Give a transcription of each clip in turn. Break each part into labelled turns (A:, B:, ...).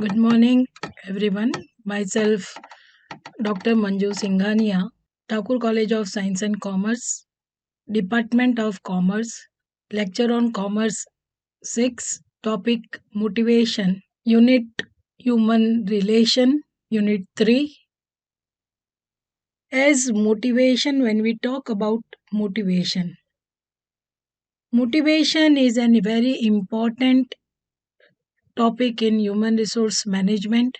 A: Good morning, everyone. Myself, Dr. Manju Singhania, Thakur College of Science and Commerce, Department of Commerce, Lecture on Commerce 6, Topic Motivation, Unit Human Relation, Unit 3. As motivation, when we talk about motivation is a very important topic in human resource management.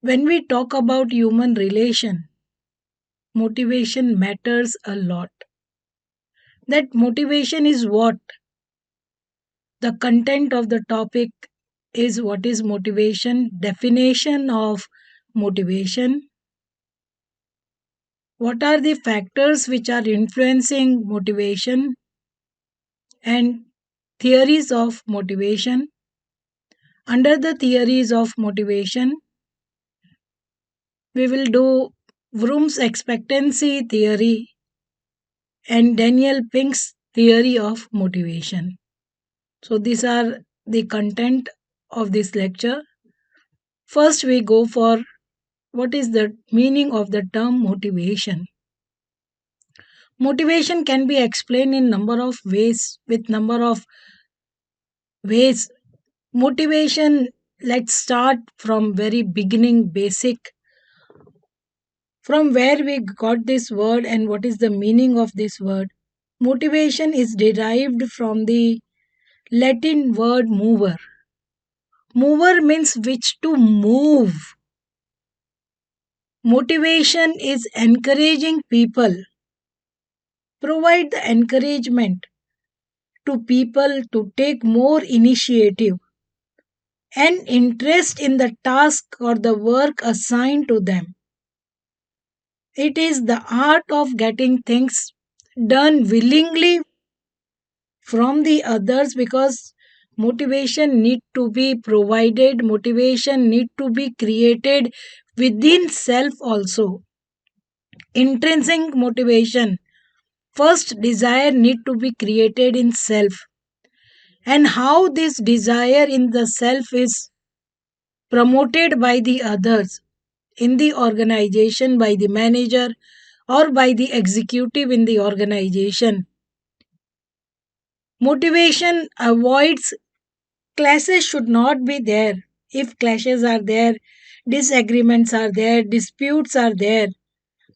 A: When we talk about human relation, motivation matters a lot. That motivation is what? The content of the topic is what is motivation, definition of motivation, what are the factors which are influencing motivation, and theories of motivation. Under the theories of motivation, we will do Vroom's expectancy theory and Daniel Pink's theory of motivation. So these are the content of this lecture. First, we go for what is the meaning of the term motivation. Motivation can be explained in number of ways, with number of ways. Motivation, let's start from very beginning, basic, from where we got this word and what is the meaning of this word. Motivation is derived from the Latin word mover. Mover means which to move. Motivation is encouraging people. Provide the encouragement to people to take more initiative and interest in the task or the work assigned to them. It is the art of getting things done willingly from the others, because motivation need to be provided, motivation need to be created within self also. Intrinsic motivation, first desire need to be created in self, and how this desire in the self is promoted by the others in the organization, by the manager or by the executive in the organization. Motivation avoids clashes, should not be there. If clashes are there, disagreements are there, disputes are there,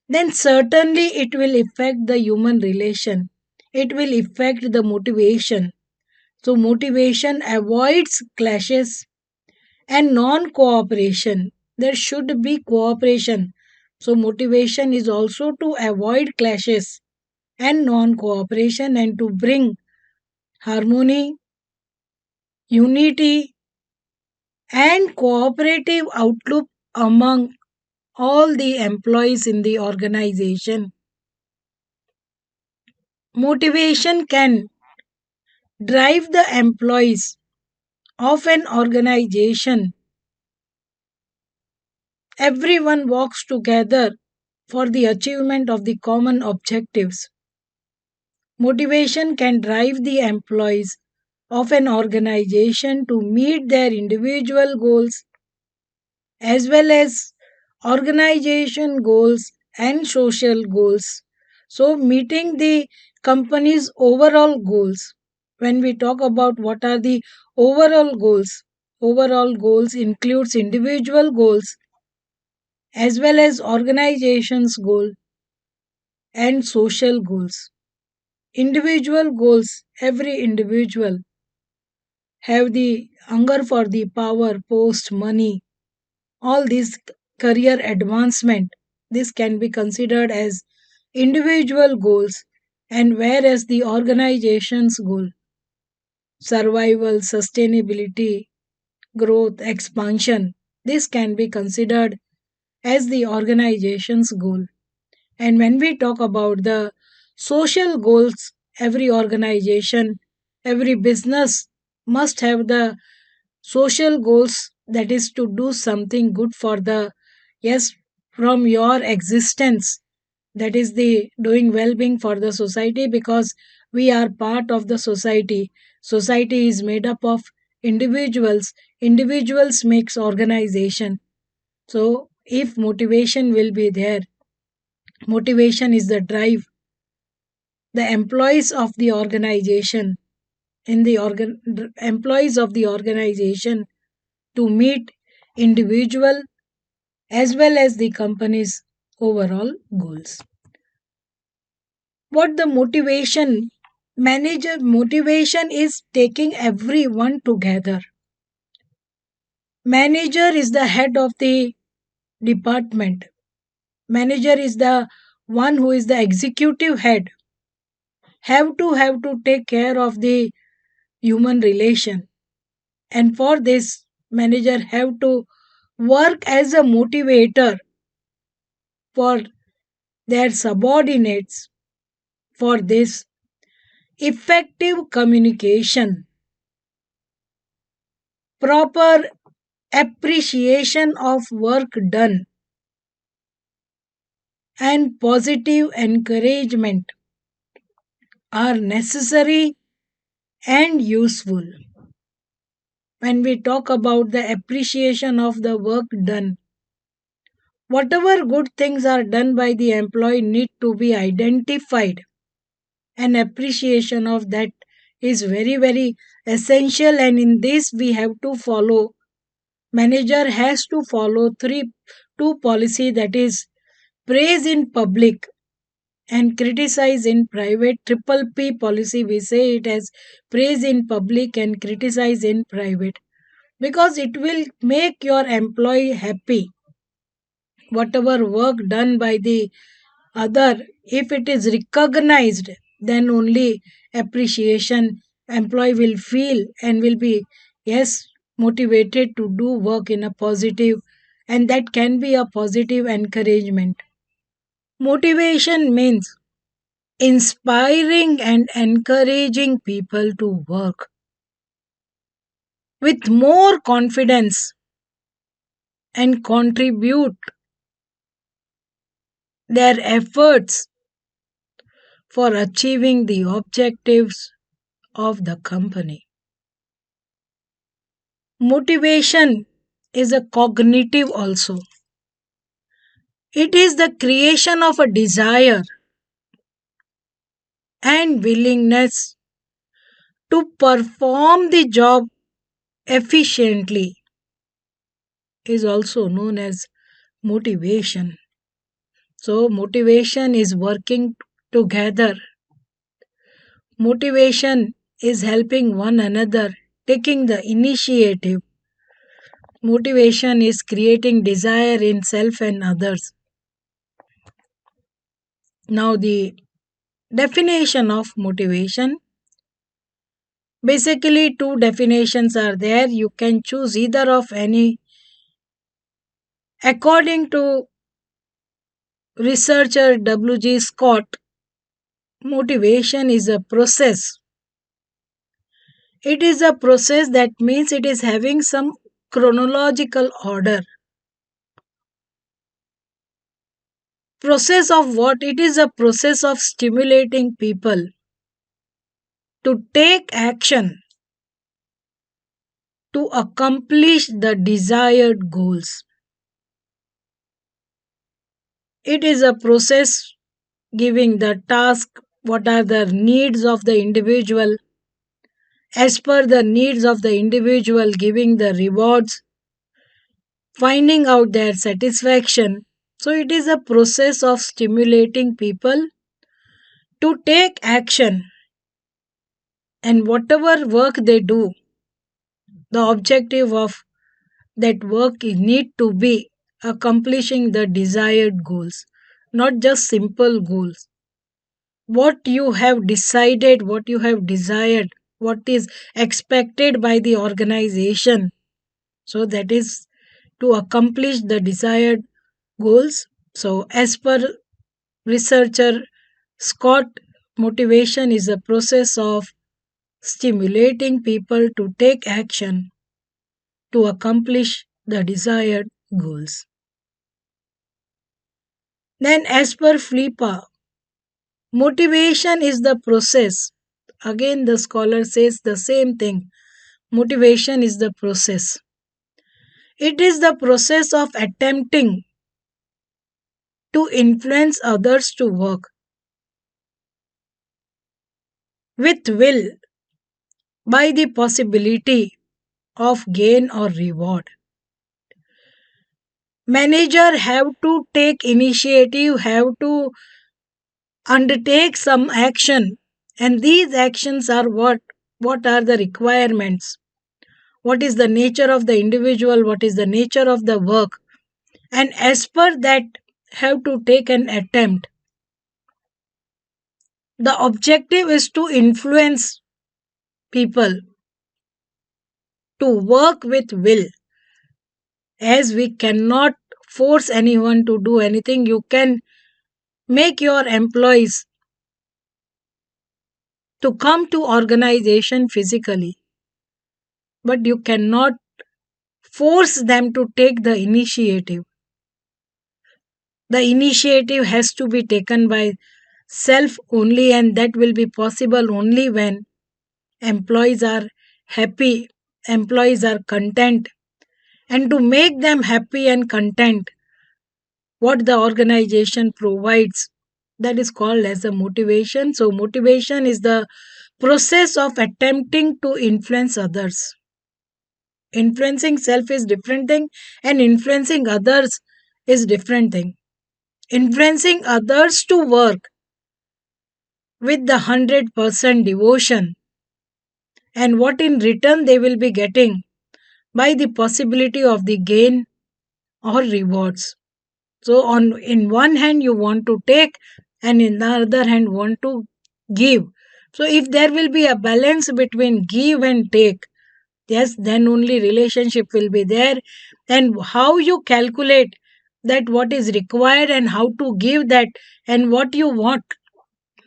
A: then certainly it will affect the human relation. It will affect the motivation. So, motivation avoids clashes and non cooperation. There should be cooperation. So, motivation is also to avoid clashes and non cooperation and to bring harmony, unity, and cooperative outlook among all the employees in the organization. Motivation can drive the employees of an organization. Everyone works together for the achievement of the common objectives. Motivation can drive the employees of an organization to meet their individual goals as well as organization goals and social goals. So, meeting the company's overall goals. When we talk about what are the overall goals includes individual goals as well as organization's goal and social goals. Individual goals, every individual have the hunger for the power, post, money, all these career advancement. This can be considered as individual goals, and whereas the organization's goal, survival, sustainability, growth, expansion, this can be considered as the organization's goal. And when we talk about the social goals, every organization, every business must have the social goals, that is to do something good for the, yes, from your existence, that is the doing well-being for the society, because we are part of the society. Society is made up of Individuals makes organization. So if motivation will be there, motivation is the drive the employees of the organization employees of the organization to meet individual as well as the company's overall goals. What the motivation manager motivation is taking everyone together. Manager is the head of the department. Manager is the one who is the executive head. Have to take care of the human relation, and for this manager have to work as a motivator for their subordinates. For this effective communication, proper appreciation of work done, and positive encouragement are necessary and useful. When we talk about the appreciation of the work done, whatever good things are done by the employee need to be identified, and appreciation of that is very very essential, and in this we have to follow. Manager has to follow two policy, that is praise in public and criticize in private. Triple P policy, we say it as praise in public and criticize in private, because it will make your employee happy. Whatever work done by the other, if it is recognized, then only appreciation employee will feel and will be, yes, motivated to do work in a positive, and that can be a positive encouragement. Motivation means inspiring and encouraging people to work with more confidence and contribute their efforts for achieving the objectives of the company. Motivation is a cognitive also. It is the creation of a desire and willingness to perform the job efficiently, is also known as motivation. So, motivation is working together. Motivation is helping one another, taking the initiative. Motivation is creating desire in self and others. Now, the definition of motivation. Basically, two definitions are there. You can choose either of any. According to researcher W.G. Scott, motivation is a process. It is a process, that means it is having some chronological order. Process of what? It is a process of stimulating people to take action to accomplish the desired goals. It is a process giving the task, what are the needs of the individual, as per the needs of the individual, giving the rewards, finding out their satisfaction. So, it is a process of stimulating people to take action, and whatever work they do, the objective of that work need to be accomplishing the desired goals, not just simple goals. What you have decided, what you have desired, what is expected by the organization. So, that is to accomplish the desired goals. So, as per researcher Scott, motivation is a process of stimulating people to take action to accomplish the desired goals. Then, as per FLIPA, motivation is the process. Again, the scholar says the same thing. Motivation is the process. It is the process of attempting to influence others to work with will by the possibility of gain or reward. Manager have to take initiative, have to undertake some action, and these actions are what are the requirements, what is the nature of the individual, what is the nature of the work, and as per that have to take an attempt. The objective is to influence people to work with will, as we cannot force anyone to do anything. You can make your employees to come to organization physically, but you cannot force them to take the initiative. The initiative has to be taken by self only, and that will be possible only when employees are happy, employees are content. And to make them happy and content, what the organization provides, that is called as a motivation. So motivation is the process of attempting to influence others. Influencing self is different thing, and influencing others is different thing. Influencing others to work with the 100% devotion, and what in return they will be getting by the possibility of the gain or rewards. So on in one hand you want to take, and in the other hand want to give. So if there will be a balance between give and take, yes, then only relationship will be there. And how you calculate that what is required and how to give that, and what you want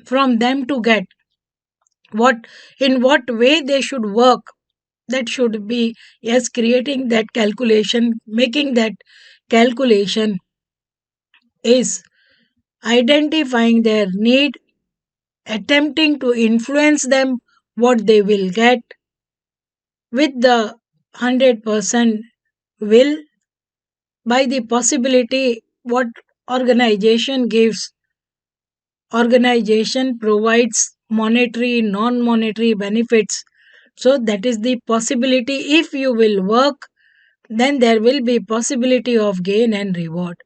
A: from them to get, what in what way they should work, that should be, yes, creating that calculation, making that calculation is identifying their need, attempting to influence them what they will get with the 100% will, by the possibility what organization gives. Organization provides monetary, non monetary benefits. So that is the possibility. If you will work, then there will be possibility of gain and reward.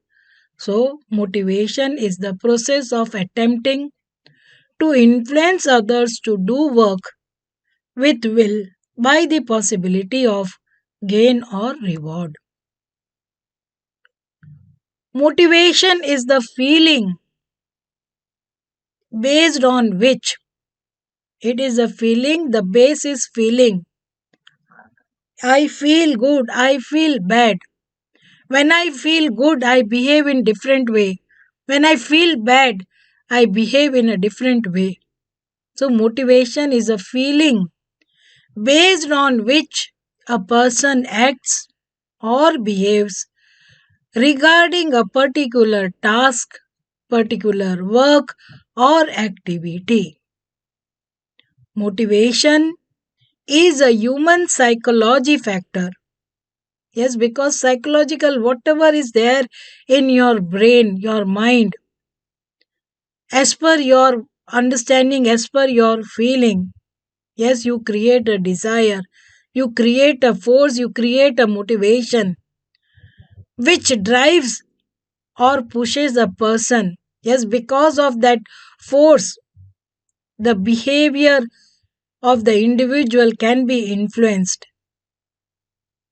A: So motivation is the process of attempting to influence others to do work with will by the possibility of gain or reward. Motivation is the feeling based on which, it is a feeling, the base is feeling. I feel good, I feel bad. When I feel good, I behave in different way. When I feel bad, I behave in a different way. So motivation is a feeling based on which a person acts or behaves regarding a particular task, particular work, or activity. Motivation is a human psychology factor. Yes, because psychological, whatever is there in your brain, your mind, as per your understanding, as per your feeling, yes, you create a desire, you create a force, you create a motivation which drives or pushes a person. Yes, because of that force, the behavior of the individual can be influenced.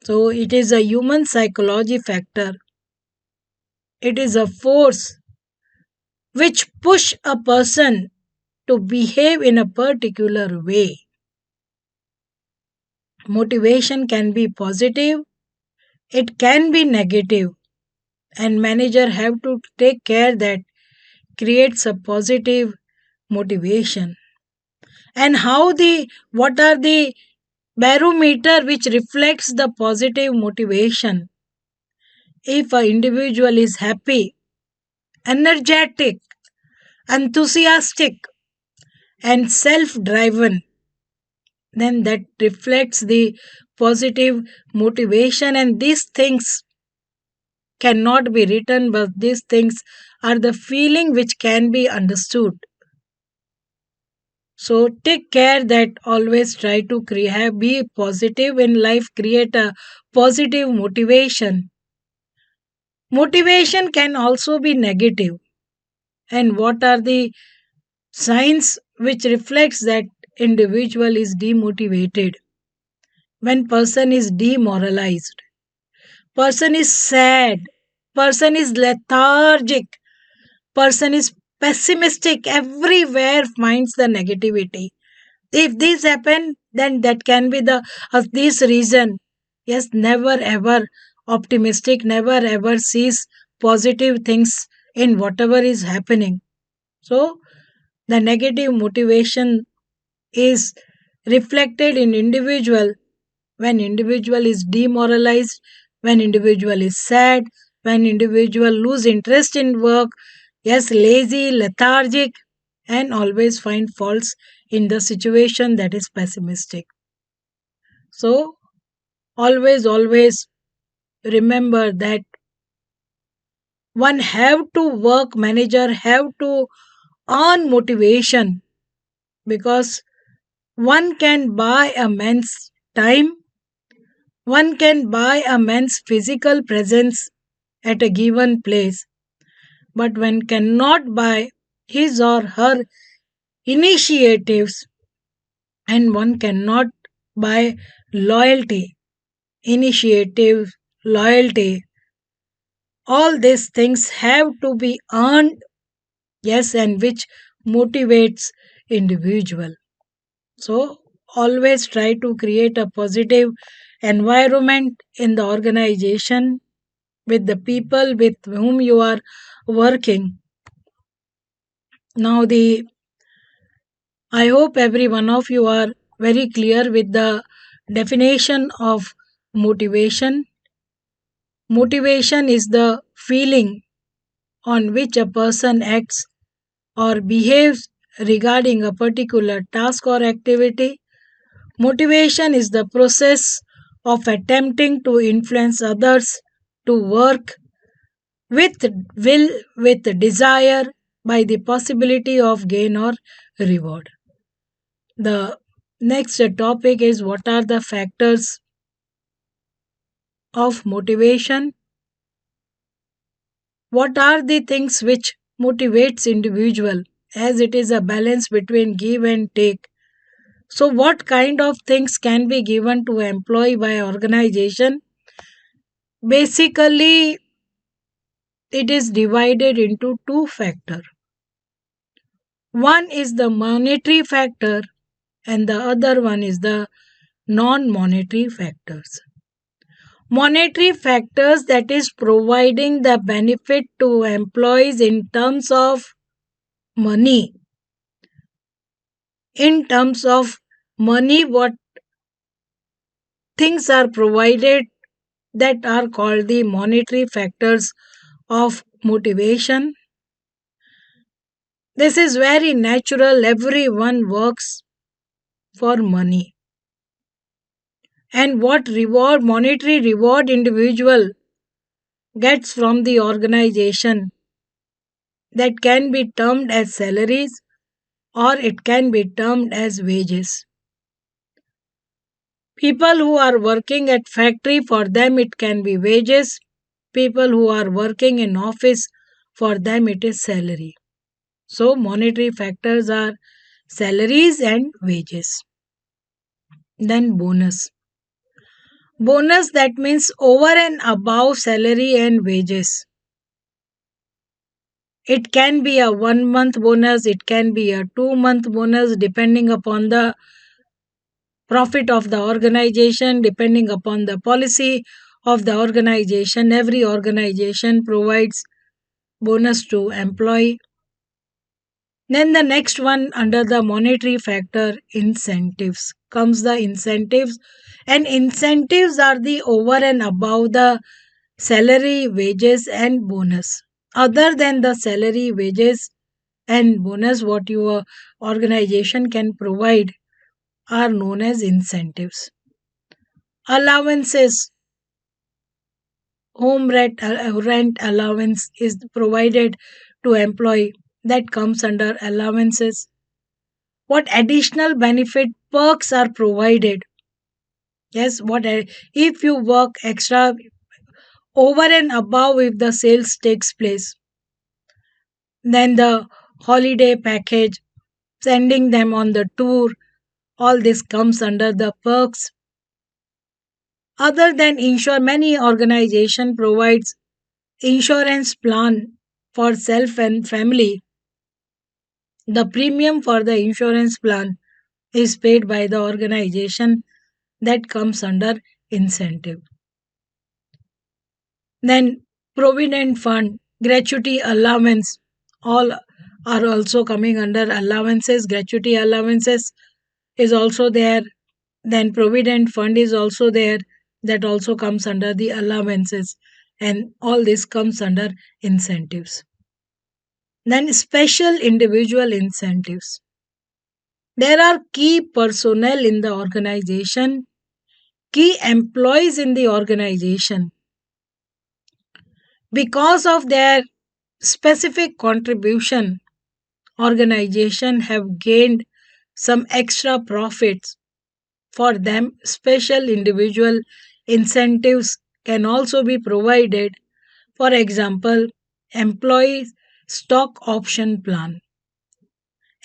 A: So it is a human psychology factor. It is a force which push a person to behave in a particular way. Motivation can be positive, it can be negative, and manager have to take care that creates a positive motivation. And how the what are the barometer which reflects the positive motivation? If an individual is happy, energetic, enthusiastic, and self driven, then that reflects the positive motivation, and these things cannot be written, but these things are the feeling which can be understood. So take care that always try to create, be positive in life, create a positive motivation. Motivation can also be negative. And what are the signs which reflects that individual is demotivated? When person is demoralized, person is sad, person is lethargic, person is pessimistic, everywhere finds the negativity. If this happen, then that can be the this reason. Yes, never ever optimistic, never ever sees positive things in whatever is happening. So the negative motivation is reflected in individual when individual is demoralized, when individual is sad, when individual lose interest in work, yes, lazy, lethargic, and always find faults in the situation, that is pessimistic. So always remember that one have to work, manager have to earn motivation, because one can buy a man's time, one can buy a man's physical presence at a given place, but one cannot buy his or her initiatives, and one cannot buy loyalty, initiative, loyalty. All these things have to be earned, yes, and which motivates individual. So always try to create a positive environment in the organization with the people with whom you are working. Now the I hope every one of you are very clear with the definition of motivation. Motivation is the feeling on which a person acts or behaves regarding a particular task or activity. Motivation is the process of attempting to influence others to work with will, with desire, by the possibility of gain or reward. The next topic is what are the factors of motivation? What are the things which motivates individual, as it is a balance between give and take? So what kind of things can be given to employee by organization? Basically, it is divided into two factor. One is the monetary factor and the other one is the non-monetary factors. Monetary factors, that is providing the benefit to employees in terms of money. In terms of money, what things are provided, that are called the monetary factors of motivation. This is very natural, everyone works for money. And what reward, monetary reward individual gets from the organization, that can be termed as salaries or it can be termed as wages. People who are working at factory, for them it can be wages. People who are working in office, for them it is salary. So monetary factors are salaries and wages. Then bonus. Bonus, that means over and above salary and wages. It can be a 1 month bonus, it can be a 2 month bonus, depending upon the profit of the organization, depending upon the policy of the organization. Every organization provides bonus to employee. Then the next one under the monetary factor, incentives. Comes the incentives, and incentives are the over and above the salary, wages and bonus. Other than the salary, wages and bonus, what your organization can provide, are known as incentives. Allowances, rent allowance is provided to employee, that comes under allowances. What additional benefit perks are provided? Yes, if you work extra over and above if the sales takes place, then the holiday package, sending them on the tour, all this comes under the perks. Other than insure, many organization provides insurance plan for self and family. The premium for the insurance plan is paid by the organization, that comes under incentive. Then provident fund, gratuity allowance, all are also coming under allowances. Gratuity allowances is also there. Then provident fund is also there, that also comes under the allowances, and all this comes under incentives. Then special individual incentives. There are key personnel in the organization, key employees in the organization. Because of their specific contribution, organization have gained some extra profits. For them, special individual incentives can also be provided. For example, employee stock option plan.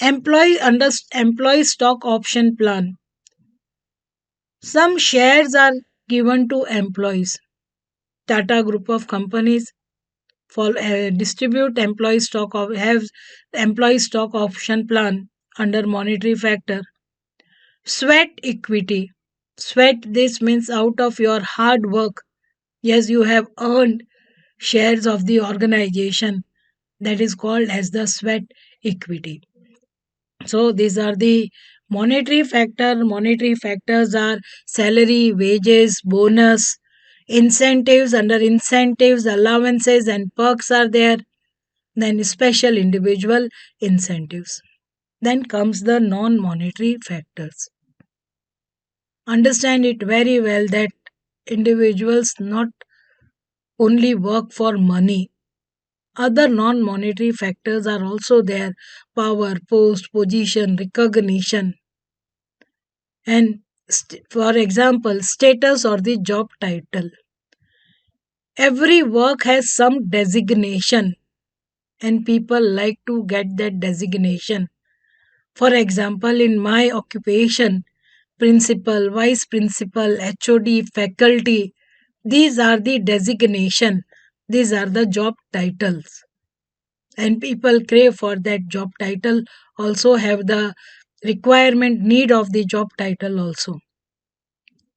A: Employee stock option plan. Some shares are given to employees. Tata Group of companies for distribute have employee stock option plan under monetary factor. Sweat equity. Sweat, this means out of your hard work. Yes, you have earned shares of the organization, that is called as the sweat equity. So these are the monetary factor. Monetary factors are salary, wages, bonus, incentives. Under incentives, allowances and perks are there. Then special individual incentives. Then comes the non-monetary factors. Understand it very well that individuals not only work for money. Other non monetary factors are also there: power, post, position, recognition, and for example, status or the job title. Every work has some designation, and people like to get that designation. For example, in my occupation, principal, vice principal, HOD, faculty, these are the designation, these are the job titles, and people crave for that job title, also have the requirement need of the job title also.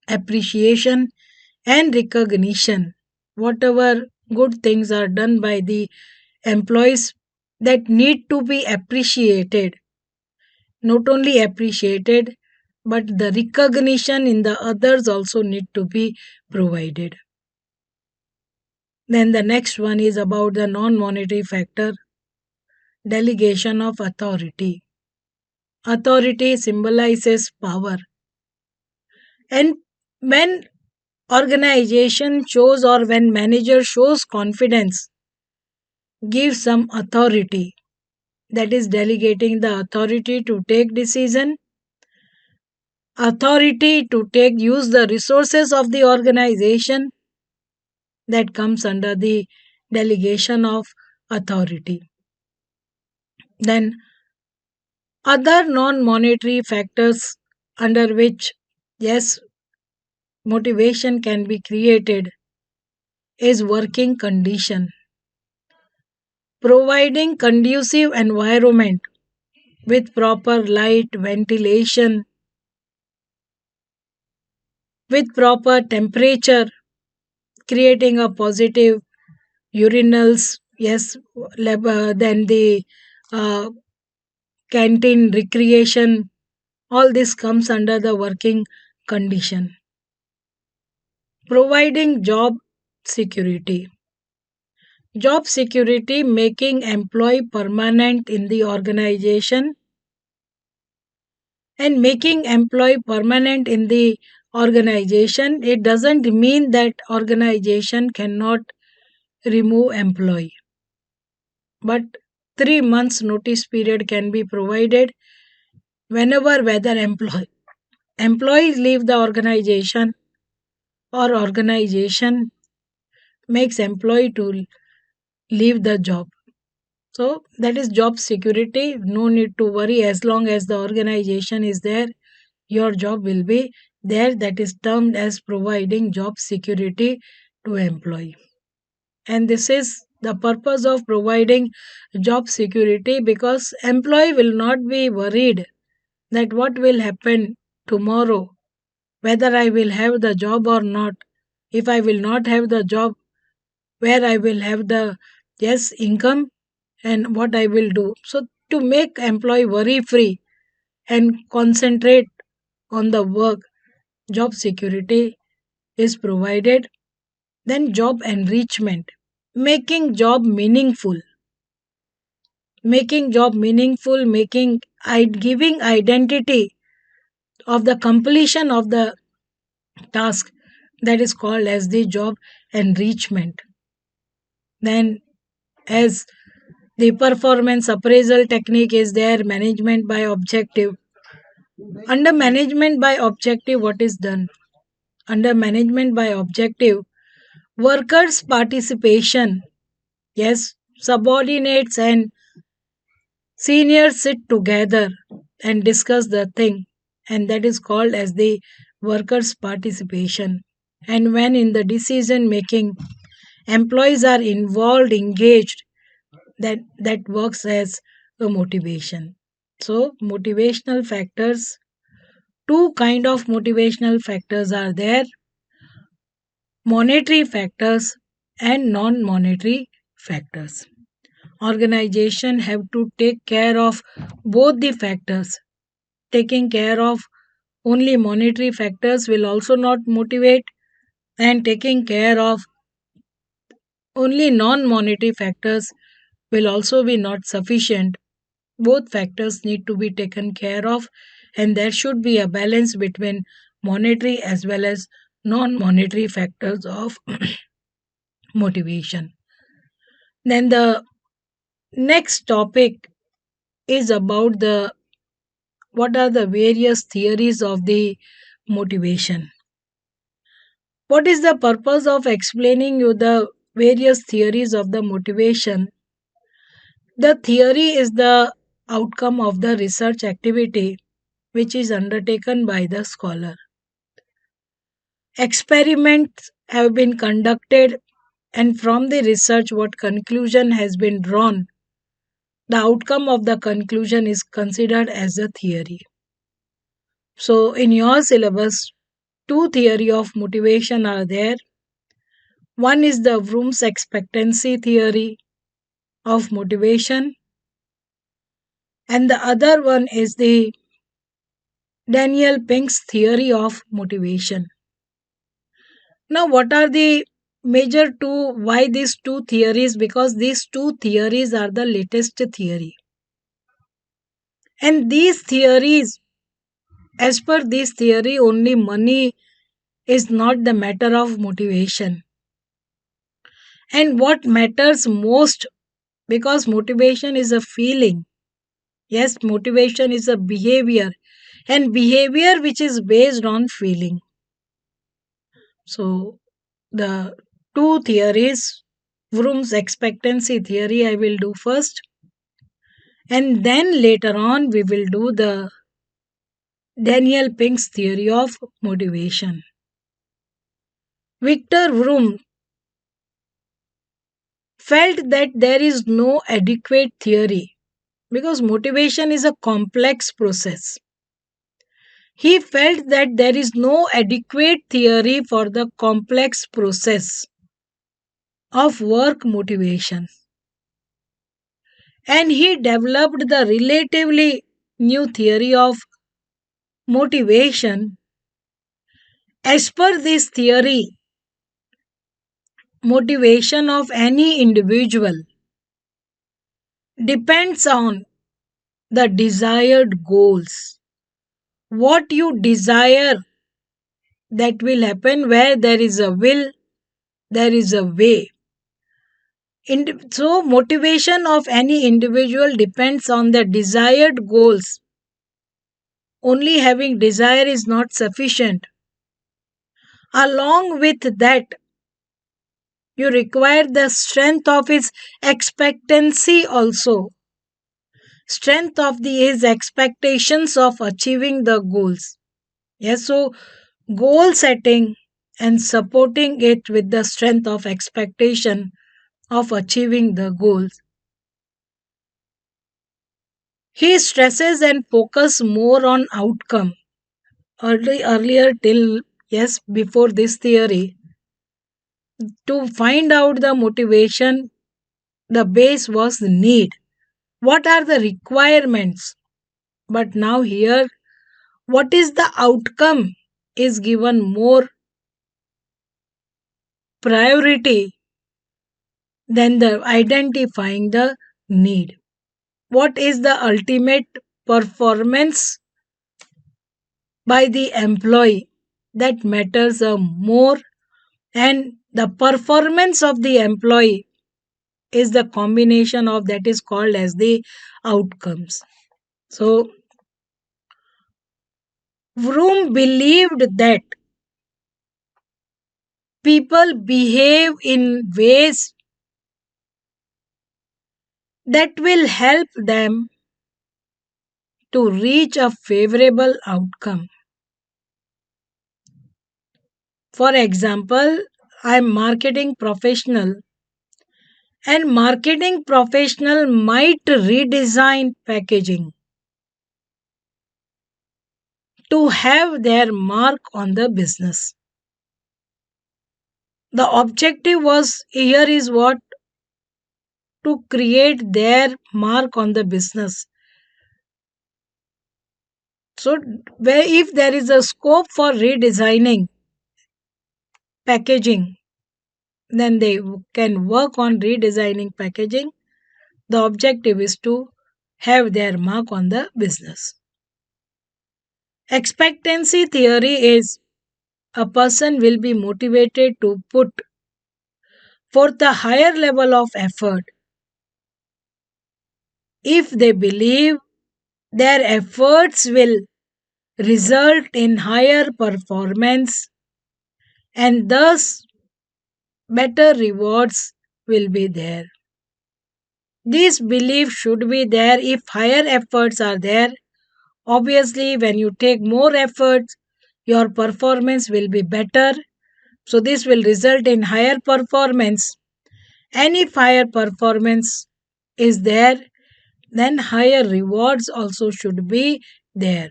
A: Appreciation and recognition, whatever good things are done by the employees, that need to be appreciated, not only appreciated, but the recognition in the others also need to be provided. Then the next one is about the non monetary factor: delegation of authority. Authority symbolizes power. And when organization shows, or when manager shows confidence, gives some authority, that is delegating the authority to take decision, authority to take use the resources of the organization, that comes under the delegation of authority. Then other non monetary factors under which, yes, motivation can be created is working condition. Providing conducive environment with proper light, ventilation, with proper temperature, creating a positive urinals, yes, then the uh, canteen recreation, all this comes under the working condition. Providing job security. Job security, making employee permanent in the organization. And making employee permanent in the organization, it doesn't mean that organization cannot remove employee, but 3 months notice period can be provided whenever whether employees leave the organization or organization makes employee to leave the job. So that is job security. No need to worry, as long as the organization is there, your job will be there. That is termed as providing job security to employee. And this is the purpose of providing job security, because employee will not be worried that what will happen tomorrow, whether I will have the job or not. If I will not have the job, where I will have the yes income and what I will do. So to make employee worry free and concentrate on the work, job security is provided. Then job enrichment, making job meaningful, making giving identity of the completion of the task, that is called as the job enrichment. Then, as the performance appraisal technique is there, management by objective. Under management by objective, what is done? Under management by objective, workers' participation. Yes, subordinates and seniors sit together and discuss the thing, and that is called as the workers' participation. And when in the decision making, employees are involved, engaged, that works as a motivation. So motivational factors, two kind of motivational factors are there: monetary factors and non monetary factors. Organization have to take care of both the factors. Taking care of only monetary factors will also not motivate, and taking care of only non monetary factors will also be not sufficient. Both factors need to be taken care of, and there should be a balance between monetary as well as non monetary factors of motivation. Then the next topic is about the what are the various theories of the motivation. What is the purpose of explaining you the various theories of the motivation? The theory is the outcome of the research activity which is undertaken by the scholar. Experiments have been conducted, and from the research, what conclusion has been drawn, the outcome of the conclusion is considered as a theory. So, in your syllabus, two theory of motivation are there. One is the Vroom's expectancy theory of motivation, and the other one is the Daniel Pink's theory of motivation. Now, what are the major two? Why these two theories? Because these two theories are the latest theory. And these theories, as per this theory, only money is not the matter of motivation. And what matters most, because motivation is a feeling. Yes, motivation is a behavior, and behavior which is based on feeling. So, the two theories, Vroom's expectancy theory, I will do first, and then later on we will do the Daniel Pink's theory of motivation. Victor Vroom felt that there is no adequate theory because motivation is a complex process. He felt that there is no adequate theory for the complex process of work motivation. And he developed the relatively new theory of motivation. As per this theory, motivation of any individual depends on the desired goals what you desire, that will happen. Where there is a will, there is a way. So motivation of any individual depends on the desired goals. Only having desire is not sufficient. Along with that, you require the strength of his expectancy also. Strength of his expectations of achieving the goals. Yes, so goal setting and supporting it with the strength of expectation of achieving the goals. He stresses and focus more on outcome. Earlier till, yes, before this theory, to find out the motivation, the base was the need. What are the requirements? But now here, what is the outcome is given more priority than the identifying the need. What is the ultimate performance by the employee, that matters more, and the performance of the employee is the combination of that is called as the outcomes. So Vroom believed that people behave in ways that will help them to reach a favorable outcome. For example, I'm marketing professional, and marketing professional might redesign packaging to have their mark on the business. The objective was here is what, to create their mark on the business. So where if there is a scope for redesigning packaging, then they can work on redesigning packaging. The objective is to have their mark on the business. Expectancy theory is a person will be motivated to put forth a higher level of effort if they believe their efforts will result in higher performance, and thus better rewards will be there. This belief should be there if higher efforts are there. Obviously, when you take more efforts, your performance will be better. So, this will result in higher performance. And if higher performance is there, then higher rewards also should be there.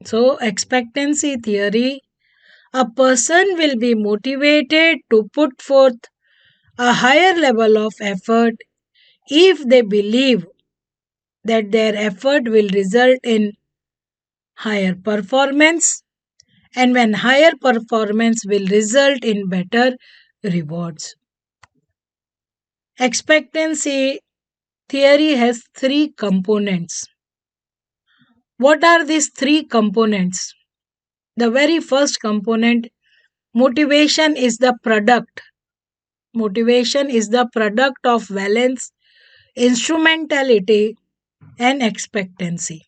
A: So, expectancy theory, a person will be motivated to put forth a higher level of effort if they believe that their effort will result in higher performance, and when higher performance will result in better rewards. Expectancy theory has three components. What are these three components? The very first component, motivation is the product. Motivation is the product of valence, instrumentality, and expectancy.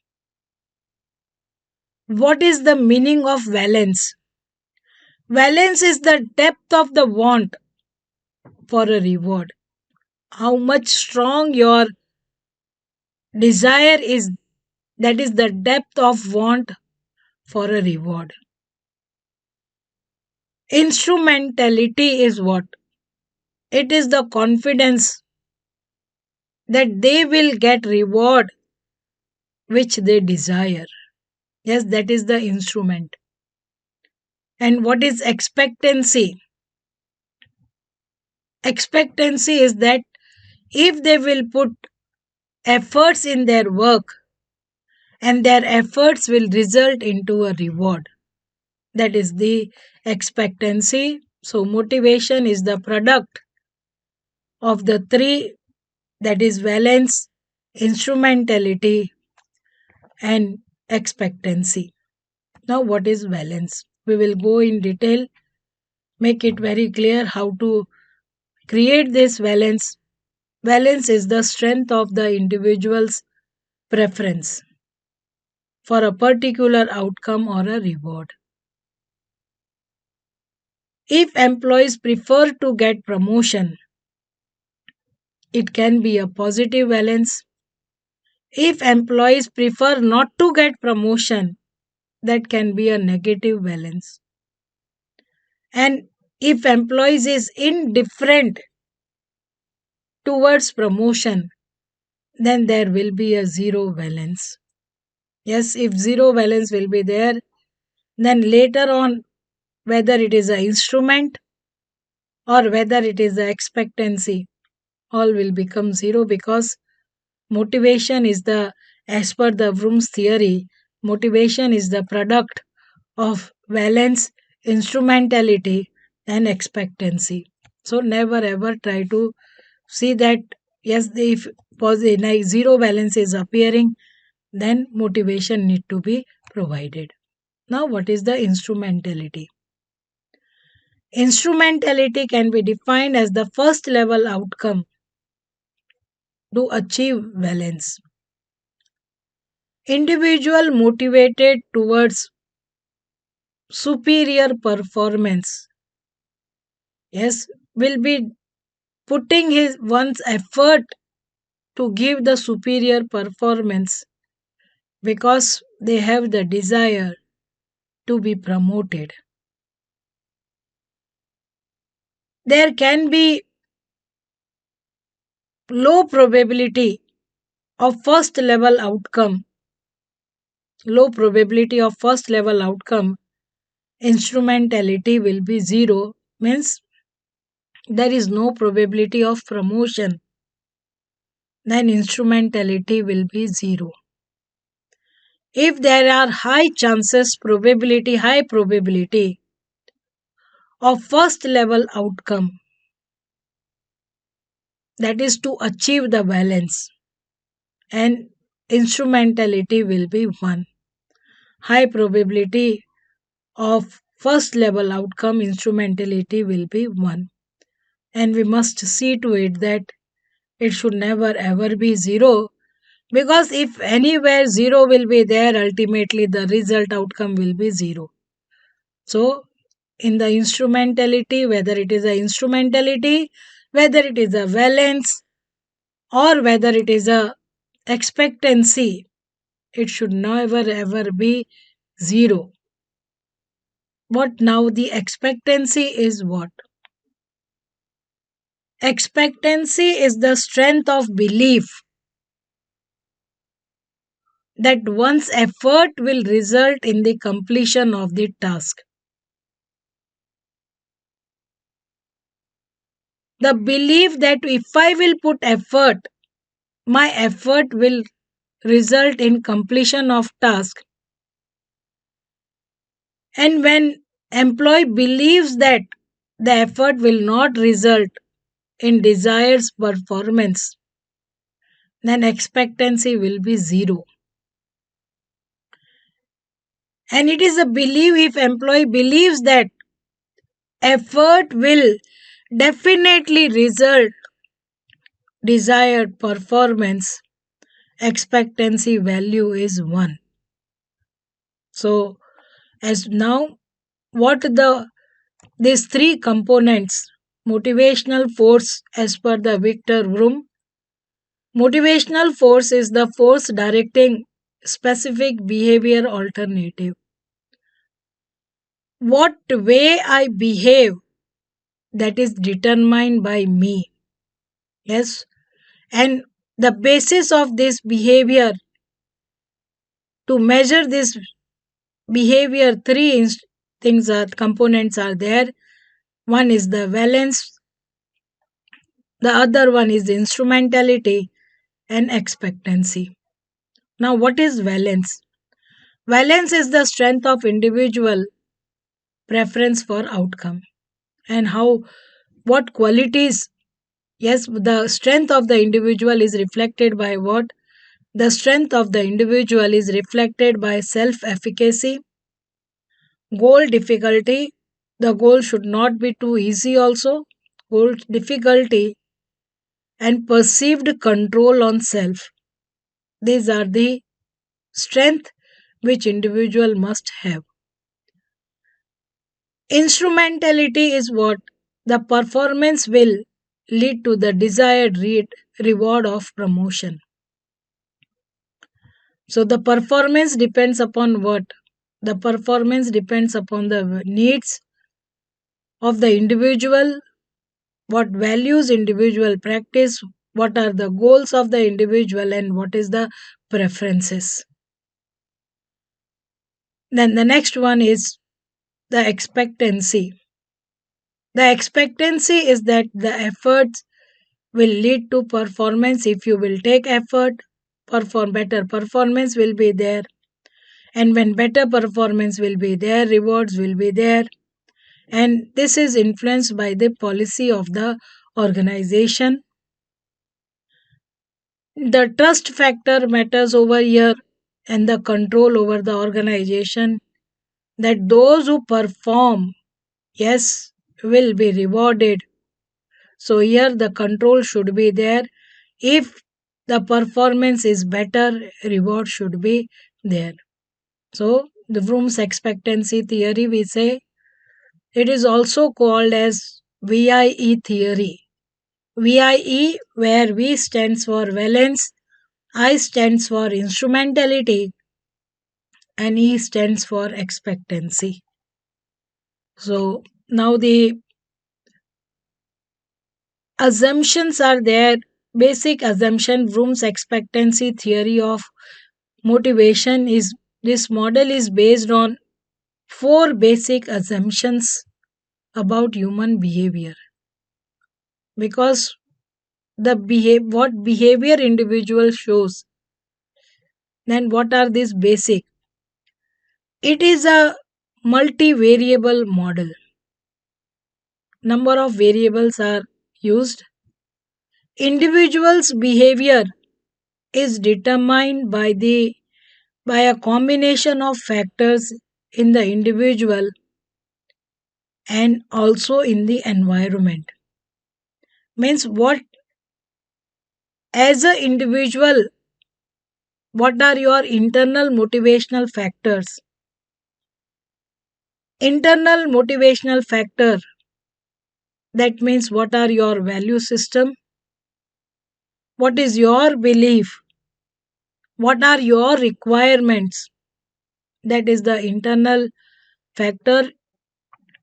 A: What is the meaning of valence? Valence is the depth of the want for a reward. How much strong your desire is, that is the depth of want for a reward. Instrumentality is what? It is the confidence that they will get reward which they desire. Yes, that is the instrument. And what is expectancy? Expectancy is that if they will put efforts in their work, and their efforts will result into a reward. That is the expectancy. So motivation is the product of the three, that is valence, instrumentality, and expectancy. Now, what is valence? We will go in detail, make it very clear how to create this valence. Valence is the strength of the individual's preference for a particular outcome or a reward. If employees prefer to get promotion, it can be a positive valence. If employees prefer not to get promotion, that can be a negative valence. And if employees is indifferent towards promotion, then there will be a zero valence. Yes, if zero valence will be there, then later on, whether it is an instrument or whether it is the expectancy, all will become zero, because motivation is the, as per the Vroom's theory, motivation is the product of valence, instrumentality, and expectancy. So never ever try to see that, yes, if positive like zero balance is appearing, then motivation need to be provided. Now, what is the instrumentality? Instrumentality can be defined as the first level outcome to achieve valence. Individual motivated towards superior performance, yes, will be putting his one's effort to give the superior performance because they have the desire to be promoted. There can be low probability of first level outcome. Low probability of first level outcome, instrumentality will be zero, means there is no probability of promotion, then instrumentality will be zero. If there are high probability of first level outcome, that is to achieve the balance, and instrumentality will be 1. High probability of first level outcome, instrumentality will be 1. And we must see to it that it should never ever be zero, because if anywhere zero will be there, ultimately the result outcome will be zero. So in the instrumentality, whether it is a instrumentality, whether it is a valence, or whether it is a expectancy, it should never ever be zero. What now the expectancy is what? Expectancy is the strength of belief that one's effort will result in the completion of the task. The belief that if I will put effort, my effort will result in completion of task. And when employee believes that the effort will not result in desired performance, then expectancy will be zero. And it is a belief, if employee believes that effort will definitely result desired performance, expectancy value is 1. So as now, what the these 3 components, motivational force as per the Victor Vroom. Motivational force is the force directing specific behavior alternative. What way I behave, that is determined by me. Yes, and the basis of this behavior, to measure this behavior, 3 things are components are there. One is the valence, the other one is the instrumentality, and expectancy. Now, what is valence? Valence is the strength of individual preference for outcome, and how, what qualities. Yes, the strength of the individual is reflected by what? The strength of the individual is reflected by self efficacy, goal difficulty. The goal should not be too easy, also. Goal difficulty and perceived control on self. These are the strength which individual must have. Instrumentality is what the performance will lead to the desired reward of promotion. So the performance depends upon what? The performance depends upon the needs of the individual, what values individual practice, what are the goals of the individual, and what is the preferences. Then the next one is the expectancy. The expectancy is that the efforts will lead to performance. If you will take effort, perform better, performance will be there. And when better performance will be there, rewards will be there. And this is influenced by the policy of the organization. The trust factor matters over here, and the control over the organization, that those who perform, yes, will be rewarded. So here the control should be there. If the performance is better, reward should be there. So the Vroom's expectancy theory, we say, it is also called as VIE theory. VIE, where V stands for valence, I stands for instrumentality, and E stands for expectancy. So now the assumptions are there. Basic assumption, Vroom's expectancy theory of motivation is, this model is based on four basic assumptions about human behavior. Because what behavior individual shows, then what are these basic? It is a multivariable model. Number of variables are used. Individual's behavior is determined by a combination of factors in the individual and also in the environment. Means what, as an individual, what are your internal motivational factors? Internal motivational factor, that means what are your value system? What is your belief? What are your requirements? That is the internal factor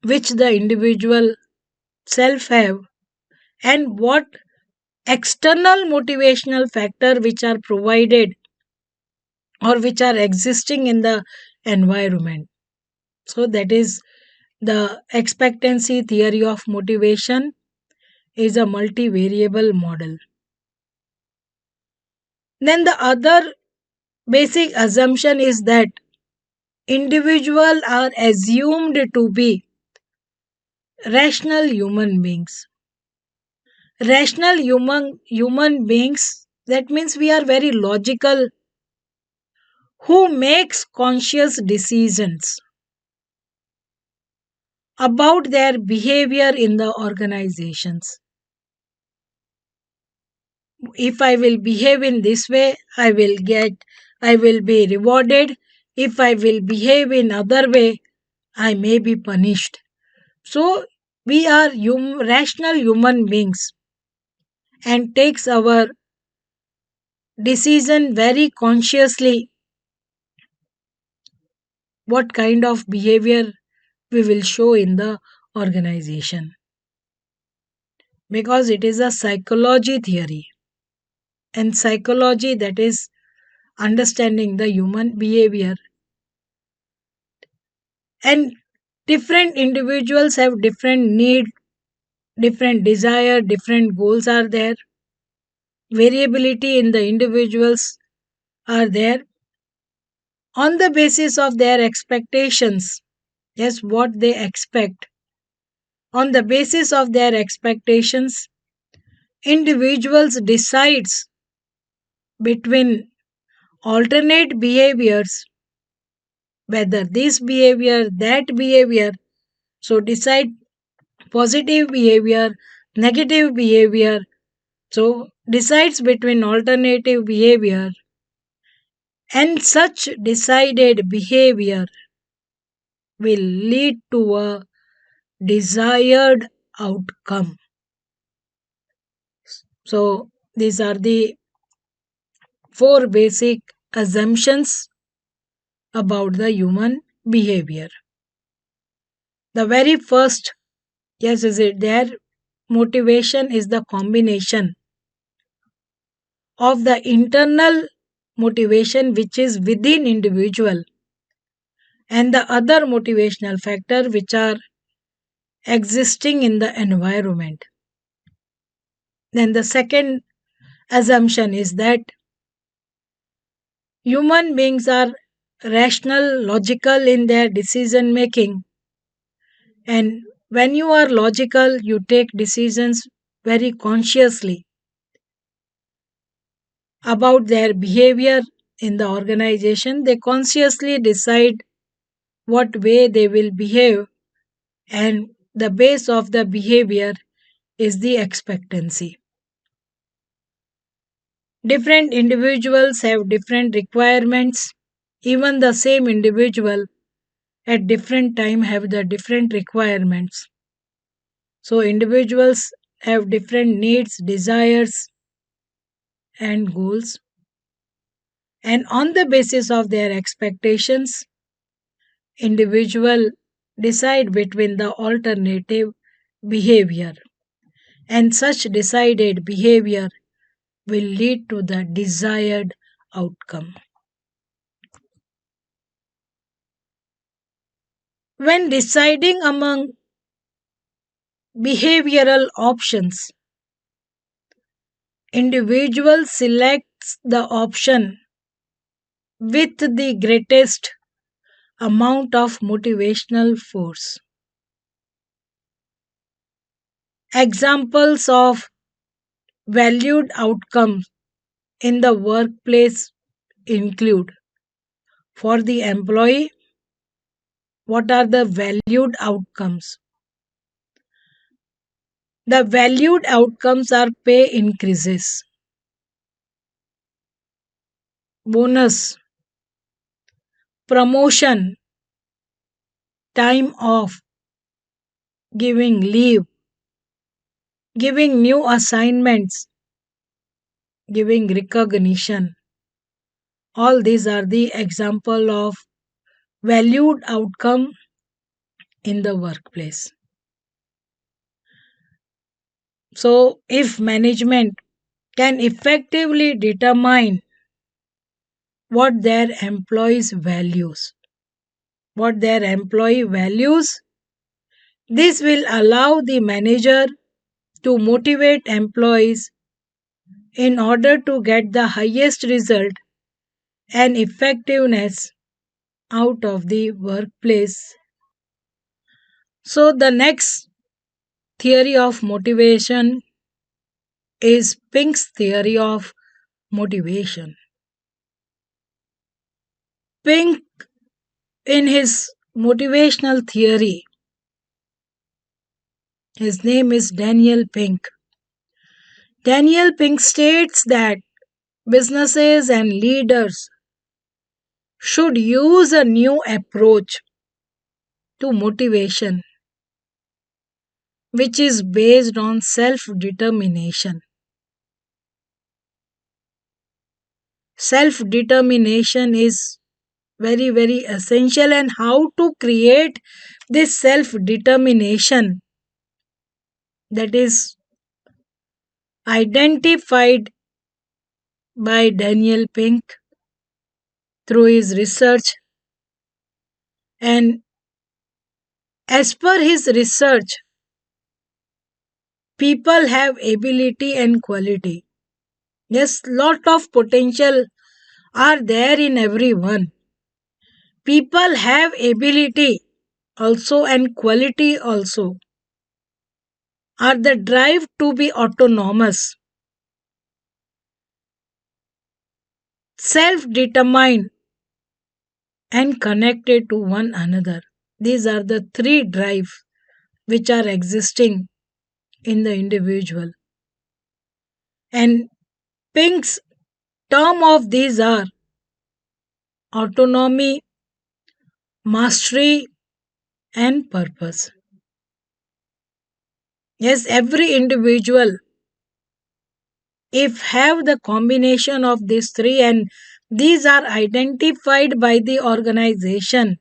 A: which the individual self have, and what external motivational factor which are provided or which are existing in the environment. So that is the expectancy theory of motivation, is a multivariable model. Then the other basic assumption is that individuals are assumed to be rational human beings. Rational human beings, that means we are very logical, who makes conscious decisions about their behavior in the organizations. If I will behave in this way, I will be rewarded. If I will behave in other way, I may be punished. So we are rational human beings and takes our decision very consciously, what kind of behavior we will show in the organization, because it is a psychology theory, and psychology, that is understanding the human behavior. And different individuals have different need, different desire, different goals are there, variability in the individuals are there. On the basis of their expectations, yes, what they expect, on the basis of their expectations, individuals decides between alternate behaviors, whether this behavior, that behavior. So decide positive behavior, negative behavior. So decides between alternative behavior, and such decided behavior will lead to a desired outcome. So these are the four basic assumptions about the human behavior. The very first, yes, is it there? Motivation is the combination of the internal motivation which is within individual and the other motivational factor which are existing in the environment. Then the second assumption is that human beings are rational, logical in their decision making, and when you are logical, you take decisions very consciously about their behavior in the organization. They consciously decide what way they will behave, and the base of the behavior is the expectancy. Different individuals have different requirements. Even the same individual at different time have the different requirements. So individuals have different needs, desires and goals, and on the basis of their expectations individual decide between the alternative behavior, and such decided behavior will lead to the desired outcome. When deciding among behavioral options, individual selects the option with the greatest amount of motivational force. Examples of valued outcomes in the workplace include: for the employee, what are the valued outcomes? The valued outcomes are pay increases, bonus, promotion, time off, giving leave, giving new assignments, giving recognition. All these are the example of valued outcome in the workplace. So if management can effectively determine what their employees values, what their employee values, this will allow the manager to motivate employees in order to get the highest result and effectiveness out of the workplace. So the next theory of motivation is Pink's theory of motivation. Pink, in his motivational theory, his name is Daniel Pink. Daniel Pink states that businesses and leaders should use a new approach to motivation which is based on self determination. Self determination is very, very essential, and how to create this self determination, that is identified by Daniel Pink through his research. And as per his research, people have ability and quality. Yes, lot of potential are there in everyone. People have ability also and quality also, are the drive to be autonomous. self determined, and connected to one another. These are the three drives which are existing in the individual. And Pink's term of these are autonomy, mastery, and purpose. Yes, every individual, if have the combination of these three, and these are identified by the organization,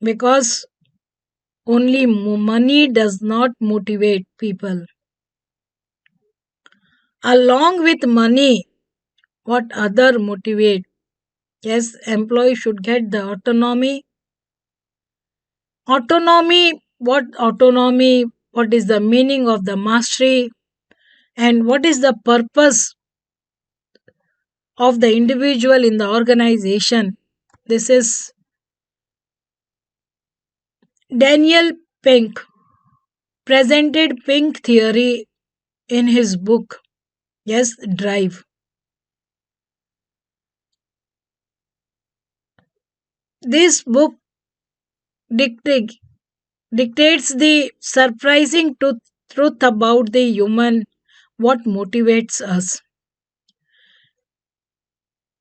A: because only money does not motivate people. Along with money, what other motivate? Yes, employee should get the autonomy. Autonomy, what is the meaning of the mastery, and what is the purpose of the individual in the organization? This is Daniel Pink presented Pink theory in his book, yes, Drive. This book dictate, dictates the surprising truth about the human, what motivates us.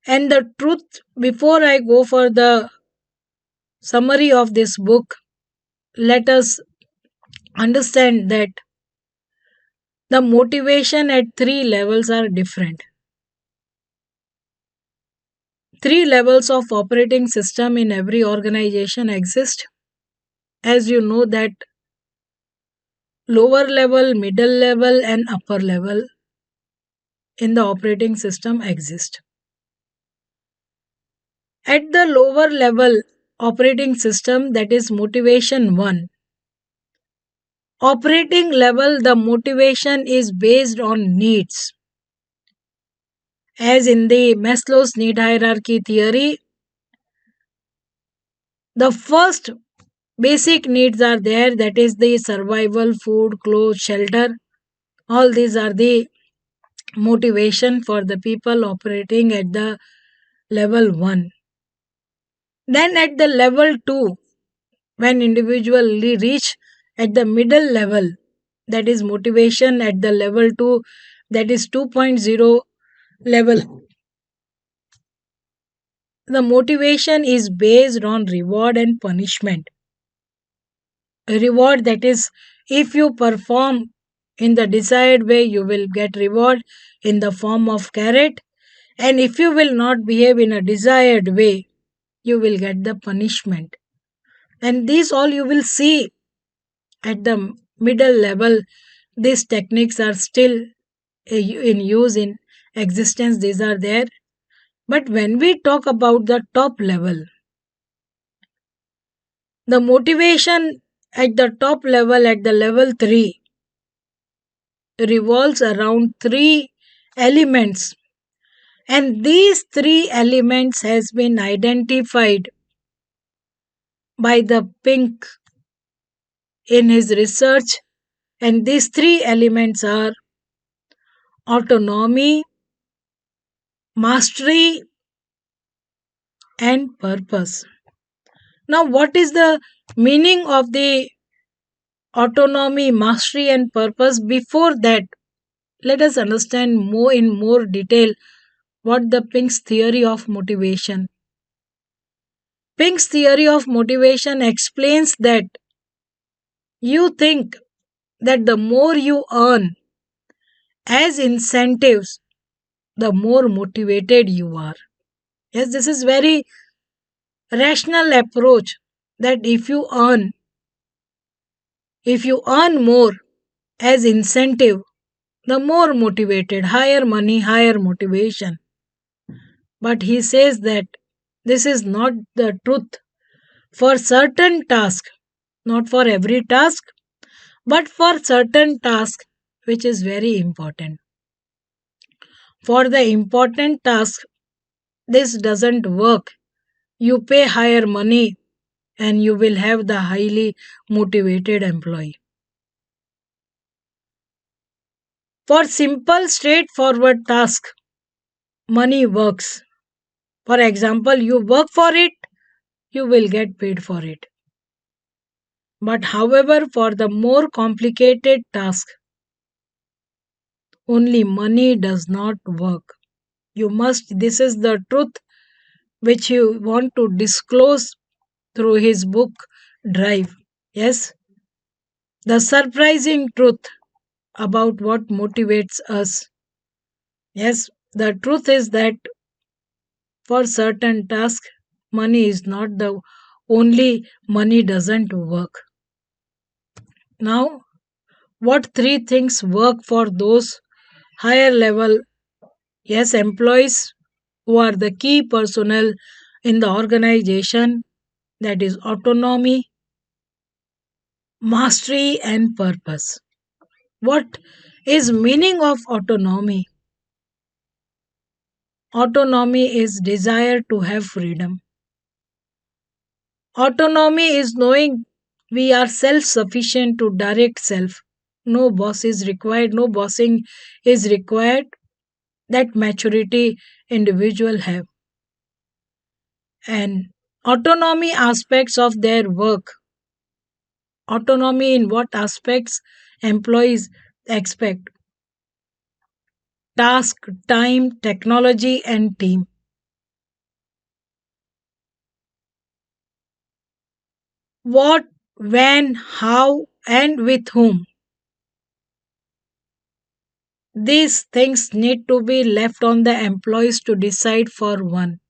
A: And the truth, before I go for the summary of this book, let us understand that the motivation at three levels are different. Three levels of operating system in every organization exist. As you know that lower level, middle level, and upper level in the operating system exist. At the lower level operating system, that is motivation 1. Operating level, the motivation is based on needs. As in the Maslow's need hierarchy theory, the first basic needs are there, that is the survival, food, clothes, shelter. All these are the motivation for the people operating at the level 1. Then at the level 2, when individually reach at the middle level, that is motivation at the level 2, that is 2.0 level, the motivation is based on reward and punishment. A reward, that is, if you perform in the desired way, you will get reward in the form of carrot, and if you will not behave in a desired way, you will get the punishment. And these all you will see at the middle level. These techniques are still in use, in existence, these are there. But when we talk about the top level, the motivation at the top level, at the level 3, revolves around three elements, and these three elements has been identified by the Pink in his research, and these three elements are autonomy, mastery, and purpose. Now, what is the meaning of the autonomy, mastery, and purpose? Before that, let us understand more in more detail what the Pink's theory of motivation. Pink's theory of motivation explains that you think that the more you earn as incentives, the more motivated you are. Yes, this is very rational approach, that if you earn more as incentive, the more motivated, higher money, higher motivation. But he says that this is not the truth for certain tasks, not for every task, but for certain tasks which is very important. For the important task, this doesn't work. You pay higher money and you will have the highly motivated employee. For simple, straightforward task, money works. For example, you work for it, you will get paid for it. But however, for the more complicated task, only money does not work. This is the truth which you want to disclose through his book Drive. Yes, the surprising truth about what motivates us. Yes, the truth is that for certain tasks, money is not the only money doesn't work. Now, what three things work for those higher level, yes, employees who are the key personnel in the organization, that is autonomy, mastery and purpose. What is meaning of autonomy? Autonomy is desire to have freedom. Autonomy is knowing we are self sufficient to direct self. No boss is required, no bossing is required. That maturity individual have. And autonomy aspects of their work. Autonomy in what aspects employees expect? Task, time, technology, and team. What, when, how, and with whom. These things need to be left on the employees to decide for one.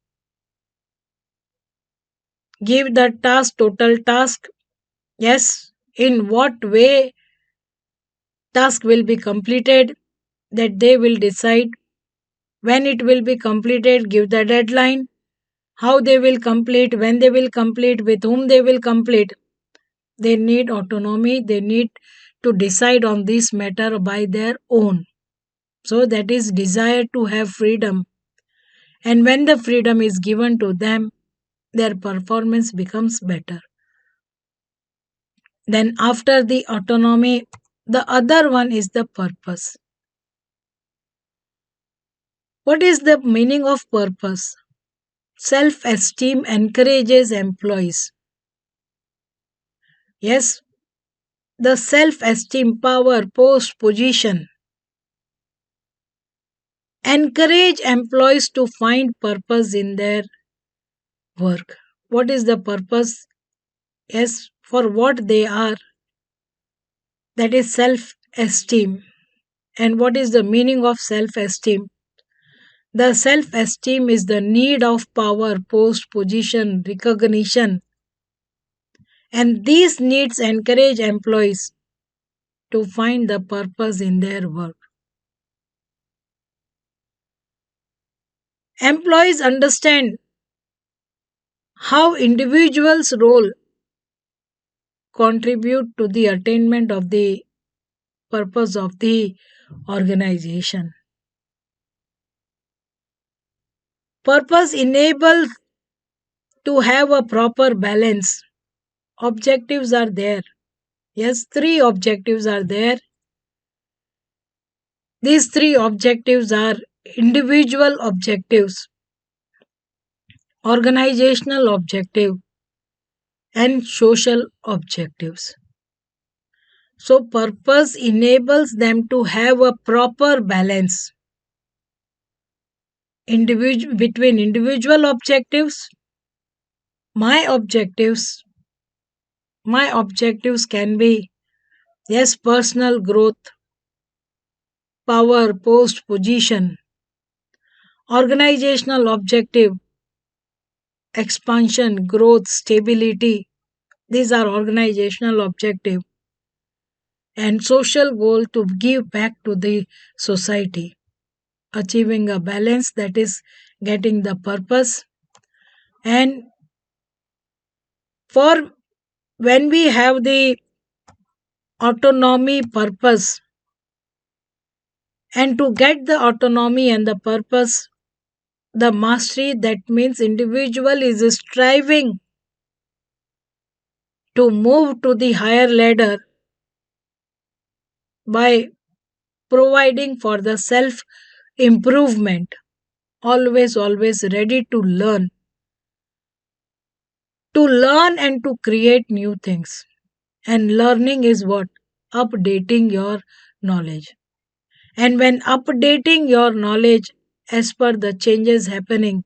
A: Give the task total task. Yes, in what way task will be completed, that they will decide. When it will be completed, give the deadline. How they will complete, when they will complete, with whom they will complete. They need autonomy, they need to decide on this matter by their own. So that is desire to have freedom. And when the freedom is given to them, their performance becomes better. Then, after the autonomy, the other one is the purpose. What is the meaning of purpose? Self esteem encourages employees. Yes, the self esteem, power, post, position encourage employees to find purpose in their work. What is the purpose? Yes, for what they are, that is self esteem. And what is the meaning of self esteem? The self esteem is the need of power, post, position, recognition, and these needs encourage employees to find the purpose in their work. Employees understand how individuals' role contribute to the attainment of the purpose of the organization. Purpose enables to have a proper balance. Objectives are there. Yes, three objectives are there. These three objectives are individual objectives, organizational objective, and social objectives. So, purpose enables them to have a proper balance between individual objectives. My objectives, my objectives can be, yes, personal growth, power, post, position. Organizational objective, expansion, growth, stability. These are organizational objective. And social goal to give back to the society, achieving a balance, that is getting the purpose. And for when we have the autonomy, purpose, and to get the autonomy and the purpose, the mastery, that means individual is striving to move to the higher ladder by providing for the self improvement. always ready to learn and to create new things. And learning is what? Updating your knowledge. And when updating your knowledge as per the changes happening,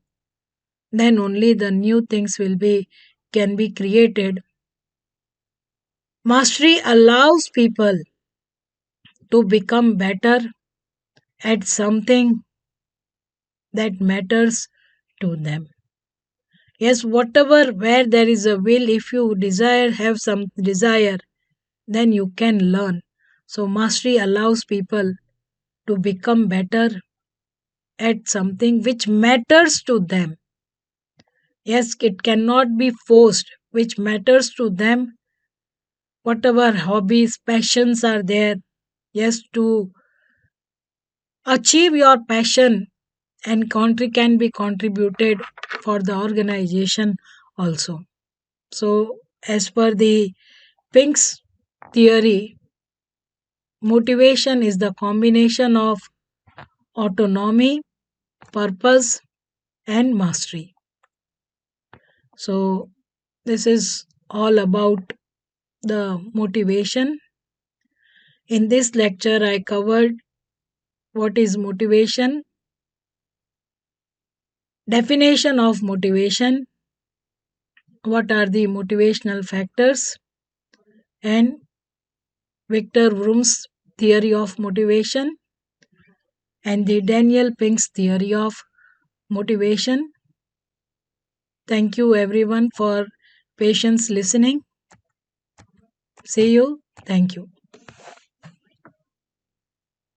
A: then only the new things will be can be created. Mastery allows people to become better at something that matters to them. Yes, whatever, where there is a will, if you desire, have some desire, then you can learn. So, mastery allows people to become better at something which matters to them. Yes, it cannot be forced, which matters to them. Whatever hobbies, passions are there, yes, to achieve your passion and country can be contributed for the organization also. So, as per the Pink's theory, motivation is the combination of autonomy, purpose, and mastery. So, this is all about the motivation. In this lecture, I covered what is motivation, definition of motivation, what are the motivational factors, and Victor Vroom's theory of motivation and the Daniel Pink's theory of motivation. Thank you everyone for patience listening. See you. Thank you.